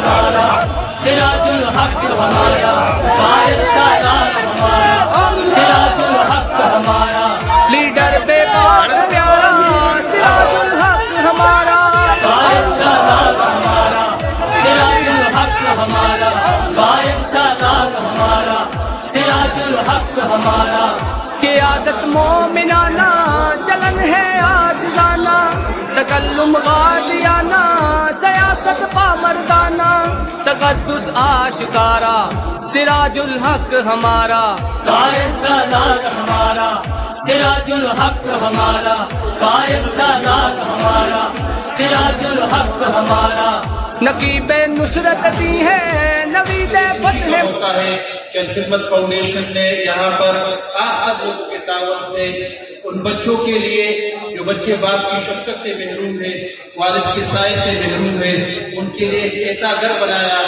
ہمارا، سراج الحق ہمارا، قائد سالار ہمارا، سراج الحق ہمارا، لیڈر بے باک پیارا سراج الحق ہمارا، قائد سالار ہمارا، سراج الحق ہمارا، قائد سالار ہمارا، سراج الحق ہمارا، قیادت مومنانہ چلن ہے عاجزانہ، تکلم غازیانہ سیاست پامردانہ، تقدس آشکارا سراج الحق ہمارا، قائد سالار ہمارا، سراج الحق ہمارا، قائد سالار ہمارا، سراج الحق ہمارا، نقیب نصرت دی ہے نوید فتح۔ ہوتا ہے کہ الخدمت فاؤنڈیشن نے یہاں پر آپ لوگوں کے تعاون سے ان بچوں کے لیے جو بچے باپ کی شفقت سے محروم ہیں، والد کے سائے سے محروم ہیں، ان کے لیے ایک ایسا گھر بنایا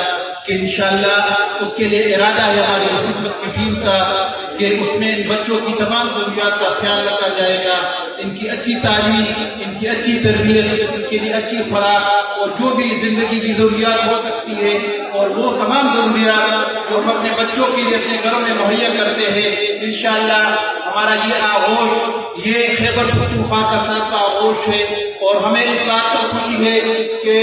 کہ انشاءاللہ اس کے لیے ارادہ ہے ہماری خدمت کی ٹیم کا کہ اس میں ان بچوں کی تمام ضروریات کا خیال رکھا جائے گا، ان کی اچھی تعلیم، ان کی اچھی تربیت، ان کے لیے اچھی خوراک اور جو بھی زندگی کی ضروریات ہو سکتی ہے، اور وہ تمام ضروریات جو ہم اپنے بچوں کے لیے اپنے گھروں میں مہیا کرتے ہیں، انشاءاللہ ہمارا یہ آغوش، یہ خیبر پختونخوا کا 7واں آغوش ہے، اور ہمیں اس بات پر خوشی ہے کہ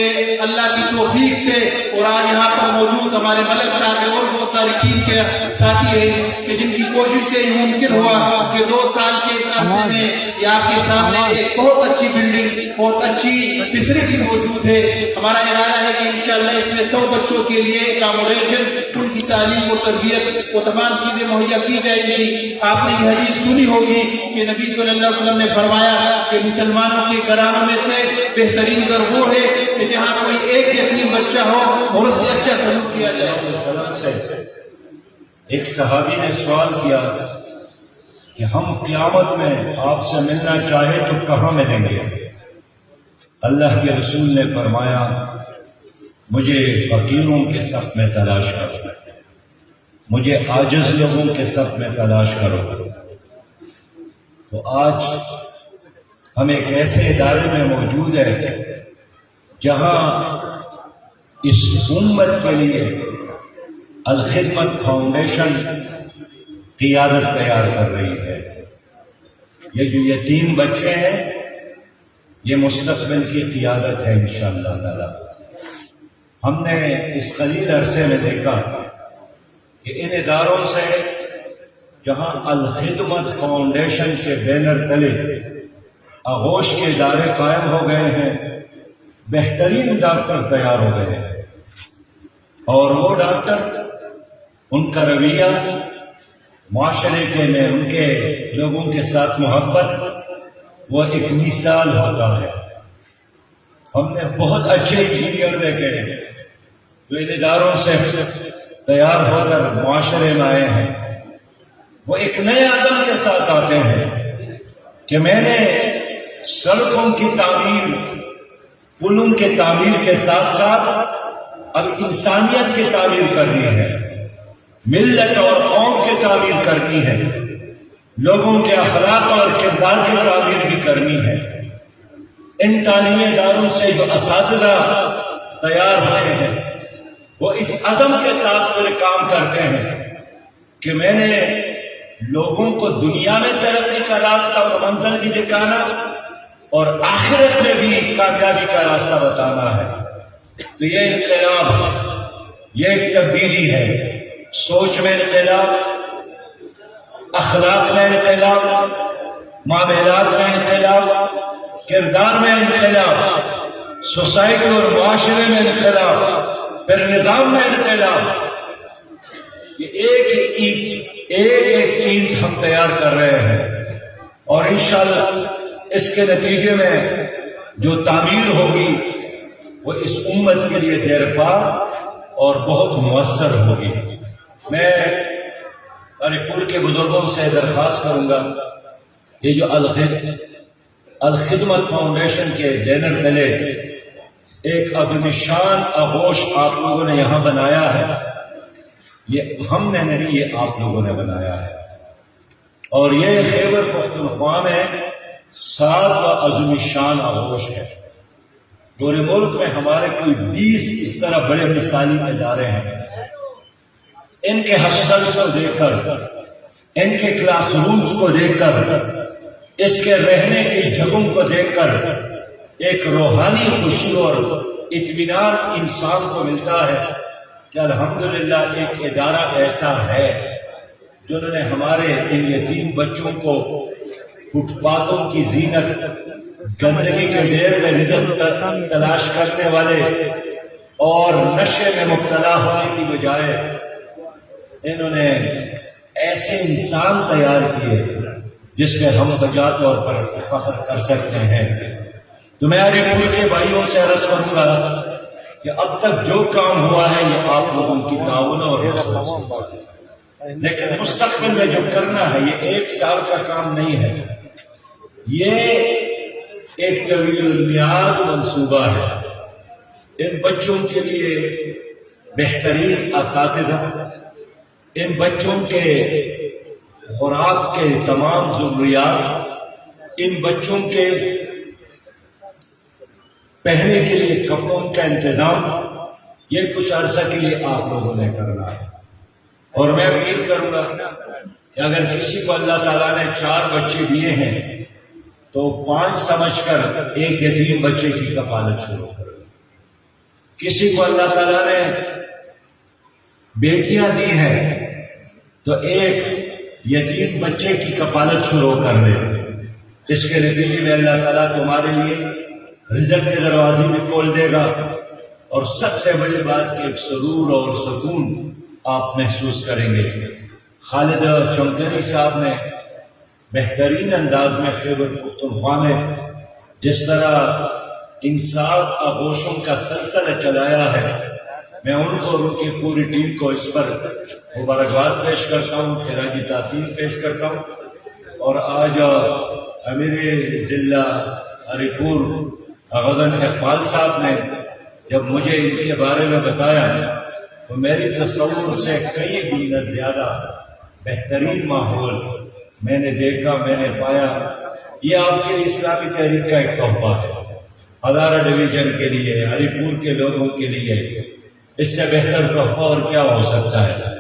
اللہ کی توفیق سے اور آج یہاں پر موجود ہمارے ملک صاحب اور بہت ساری ٹیم کے ساتھی ہیں کہ جن کی کوشش سے یہ ممکن ہوا کہ 2 سال کے عرصے میں یہ آپ کے سامنے ایک بہت اچھی بلڈنگ، بہت اچھی فیسلٹی موجود ہے۔ ہمارا ارادہ ہے کہ انشاءاللہ اس میں 100 بچوں کے لیے اکاموڈیشن، ان کی تعلیم و تربیت وہ تمام چیزیں مہیا کی جائیں گی۔ آپ نے یہ حدیث سنی ہوگی کہ نبی صلی اللہ علیہ وسلم نے فرمایا کہ مسلمانوں کے گھرانوں میں سے بہترین گھر وہ ہے کہ جہاں کوئی ایک یتیم بچہ ہو اور اس سے اچھا سلوک کیا جائے۔ ایک صحابی نے سوال کیا کہ ہم قیامت میں آپ سے ملنا چاہے تو کہاں ملیں گے؟ اللہ کے رسول نے فرمایا مجھے فقیروں کے صف میں تلاش کرو، مجھے عاجز لوگوں کے صف میں تلاش کرو۔ تو آج ہم ایک ایسے ادارے میں موجود ہیں جہاں اس امت کے لیے الخدمت فاؤنڈیشن قیادت تیار کر رہی ہے۔ یہ جو یتیم بچے ہیں یہ مستقبل کی قیادت ہے انشاءاللہ تعالی۔ ہم نے اس قلیل عرصے میں دیکھا کہ ان اداروں سے جہاں الخدمت فاؤنڈیشن کے بینر تلے آغوش کے ادارے قائم ہو گئے ہیں، بہترین ڈاکٹر تیار ہو گئے ہیں، اور وہ ڈاکٹر ان کا رویہ معاشرے کے میں ان کے لوگوں کے ساتھ محبت وہ ایک مثال ہوتا ہے۔ ہم نے بہت اچھے انجینئر دیکھے ہیں جو ان اداروں سے تیار ہو کر معاشرے میں آئے ہیں، وہ ایک نئے عزم کے ساتھ آتے ہیں کہ میں نے سڑکوں کی تعمیر، پلوں کے تعمیر کے ساتھ ساتھ اب انسانیت کی تعمیر کرنی ہے، ملت اور قوم کی تعمیر کرنی ہے، لوگوں کے اخلاق اور کردار کی تعمیر بھی کرنی ہے۔ ان تعلیمی اداروں سے جو اساتذہ تیار ہوئے ہیں وہ اس عزم کے ساتھ پورے کام کرتے ہیں کہ میں نے لوگوں کو دنیا میں ترقی کا راستہ اور منزل بھی دکھانا اور آخرت میں بھی کامیابی کا راستہ بتانا ہے۔ تو یہ انقلاب، یہ ایک تبدیلی ہے، سوچ میں انقلاب، اخلاق میں انقلاب، معاملات میں انقلاب، کردار میں انقلاب، سوسائٹی اور معاشرے میں انقلاب، پھر نظام میں انقلاب۔ یہ ایک اینٹ ہم تیار کر رہے ہیں، اور انشاءاللہ اس کے نتیجے میں جو تعمیر ہوگی وہ اس امت کے لیے دیرپا اور بہت مؤثر ہوگی۔ میں علی پور کے بزرگوں سے درخواست کروں گا، یہ جو الخدمت فاؤنڈیشن کے بینر تلے ایک عظیم شان آغوش آپ لوگوں نے یہاں بنایا ہے، یہ ہم نے نہیں، یہ آپ لوگوں نے بنایا ہے، اور یہ خیبر پختونخوا میں 7واں عظیم شان آغوش ہے۔ پورے ملک میں ہمارے کوئی 20 اس طرح بڑے مثالی ادارے ہیں. ان کے ہاسٹل کو دیکھ کر، ان کے کلاس رومز کو دیکھ کر، اس کے رہنے کی جگہوں کو دیکھ کر ایک روحانی خوشی اور اطمینان انسان کو ملتا ہے کہ الحمدللہ ایک ادارہ ایسا ہے جنہوں نے ہمارے ان یتیم بچوں کو فٹ پاتھوں کی زینت، گندگی کے ڈھیر میں رزق تلاش کرنے والے اور نشے میں مبتلا ہونے کی بجائے انہوں نے ایسے انسان تیار کیے جس پہ ہم بجا طور پر فخر کر سکتے ہیں. تو میں آج پور کے بھائیوں سے عرض کروں گا کہ اب تک جو کام ہوا ہے یہ آپ لوگوں کی تعاون اور حوصلہ سے، لیکن مستقبل میں جو کرنا ہے یہ 1 سال کا کام نہیں ہے، یہ ایک طویل المیعاد منصوبہ ہے. ان بچوں کے لیے بہترین اساتذہ، ان بچوں کے خوراک کے تمام ضروریات، ان بچوں کے پہننے کے لیے کپڑوں کا انتظام، یہ کچھ عرصہ کے لیے آپ لوگوں نے کرنا ہے. اور میں امید کروں گا کہ اگر کسی کو اللہ تعالیٰ نے 4 بچے دیے ہیں تو 5 سمجھ کر ایک یتیم بچے کی کفالت شروع کرو. کسی کو اللہ تعالیٰ نے بیٹیاں دی ہیں تو ایک یتیم بچے کی کفالت شروع کر دے. اس کے نتیجے میں اللہ تعالیٰ تمہارے لیے رزق کے دروازے بھی کھول دے گا، اور سب سے بڑی بات کہ ایک سرور اور سکون آپ محسوس کریں گے. خالد چونکری صاحب نے بہترین انداز میں خیبر پختونخوا میں جس طرح انصاف آغوشوں کا سلسلہ چلایا ہے، میں ان کو اور ان کی پوری ٹیم کو اس پر مبارکباد پیش کرتا ہوں، خراج تحسین پیش کرتا ہوں. اور آج امیر ضلع ہری پور غزن اقبال صاحب نے جب مجھے ان کے بارے میں بتایا تو میری تصور سے کئی گنا زیادہ بہترین ماحول میں نے دیکھا، میں نے پایا. یہ آپ کے اسلامی تحریک کا ایک تحفہ ہے، ہزارہ ڈویژن کے لیے، ہری پور کے لوگوں کے لیے. اس سے بہتر تحفہ اور کیا ہو سکتا ہے؟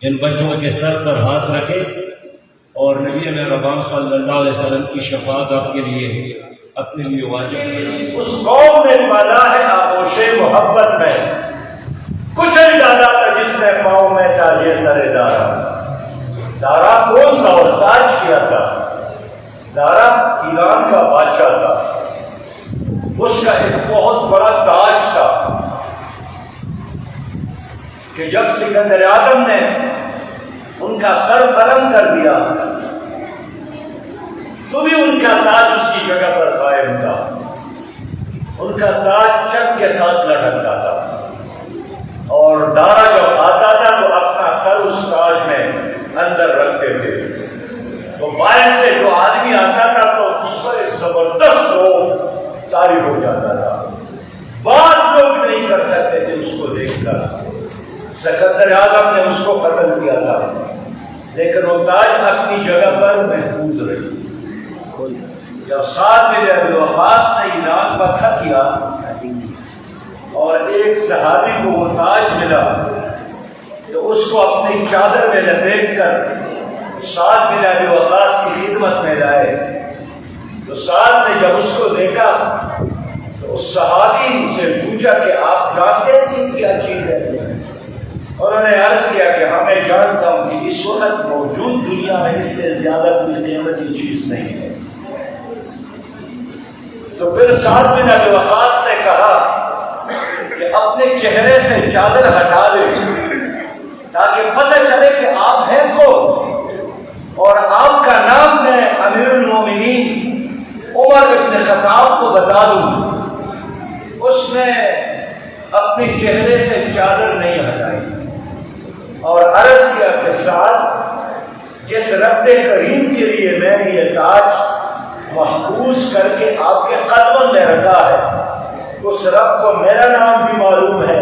ان بچوں کے سر پر ہاتھ رکھے اور نبی مہربان صلی اللہ علیہ وسلم کی شفاعت آپ کے لیے اپنے لیے واجب. اس قوم نے پالا ہے آغوش محبت میں، کچل ڈالا تھا جس نے پاؤں میں تاج سر دارا. دارا کون تھا اور تاج کیا تھا؟ دارا ایران کا بادشاہ تھا، اس کا ایک بہت بڑا تاج تھا کہ جب سکندر اعظم نے ان کا سر قلم کر دیا تو بھی ان کا تاج اس کی جگہ پر قائم تھا. ان کا تاج چک کے ساتھ لٹکتا تھا، اور دارا جب آتا تھا تو اپنا سر اس تاج میں اندر رکھتے تھے. تو باہر سے جو آدمی آتا تھا تو اس پر ایک زبردست روح طاری ہو جاتا تھا. بات لوگ نہیں کر سکتے تھے اس کو دیکھ کر. سکندر اعظم نے اس کو قتل کیا تھا، لیکن وہ تاج اپنی جگہ پر محفوظ رہی. جب سعد بن ابی وقاص نے ایران فتح کیا اور ایک صحابی کو وہ تاج ملا تو اس کو اپنی چادر میں لپیٹ کر سعد بن ابی وقاص کی خدمت میں لائے. تو سعد نے جب اس کو دیکھا تو اس صحابی سے پوچھا کہ آپ جانتے ہیں کیا چیز ہے؟ انہوں نے عرض کیا کہ میں جانتا ہوں کہ اس وقت موجود دنیا میں اس سے زیادہ کوئی قیمتی چیز نہیں ہے. تو پھر سعد بن ابی وقاص نے کہا کہ اپنے چہرے سے چادر ہٹا دے تاکہ پتہ چلے کہ آپ ہیں کون، اور آپ کا نام میں امیر المومنین عمر بن خطاب کو بتا دوں. اس نے اپنے چہرے سے چادر نہیں ہٹائی اور عرض کیا کہ سعد، جس رب کریم کے لیے میں نے یہ تاج محفوظ کر کے آپ کے قدموں میں رکھا ہے، اس رب کو میرا نام بھی معلوم ہے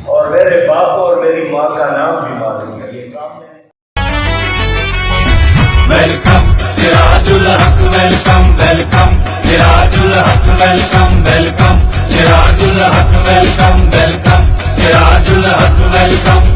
اور میرے باپ اور میری ماں کا نام بھی معلوم ہے. یہ کام ہے. ویلکم سراج الحق، ویلکم ویلکم سراج الحق، welcome welcome Sirajul Haq, welcome, welcome. Sirajul Haq, welcome.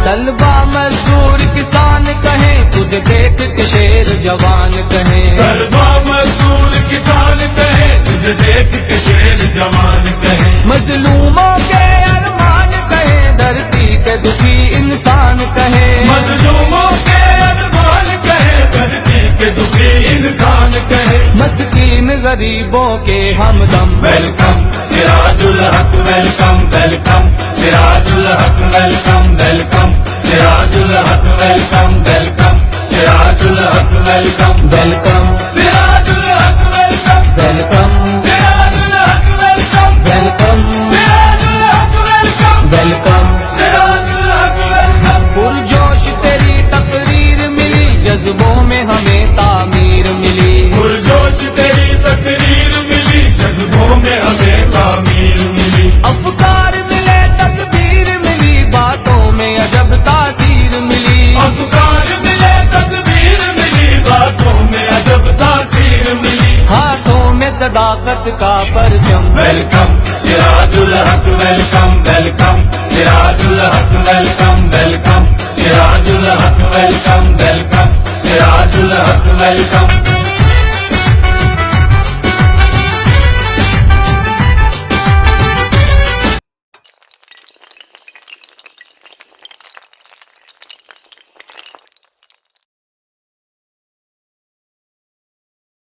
طلبہ مزدور کسان کہیں تجھے دیکھ کے شیر جوان کہیں طلبہ مزدور کسان کہیں تجھے دیکھ کے شیر جوان کہیں مظلوموں کے ارمان کہیں دھرتی کے دکھی انسان کہیں مظلوموں کے ارمان کہیں دھرتی کے دکھی انسان کہیں مسکین غریبوں کے ہمدم ویلکم سراج الحق ویلکم ویلکم سراج الحق ویلکم ویلکم سراج الحق ویلکم ویلکم سراج الحق ویلکم ویلکم سراج الحق ویلکم ویلکم سراج الحق ویلکم ویلکم سراج الحق ویلکم ویلکم سراج الحق ویلکم پرجوش تیری تقریر ملی جذبوں میں ہمیں تعمیر ملی پرجوش تیری تقریر ملی جذبوں میں ہمیں تعمیر ملی افکار ملے تدبیر ملی باتوں میں عجب تاثیر ملی افکار ملے تدبیر ملی باتوں میں عجب تاثیر ملی ہاتھوں میں صداقت کا پرچم ویلکم سراج الحق ویلکم ویلکم سراج الحق ویلکم ویلکم سراج الحق ویلکم ویلکم سراج الحق ویلکم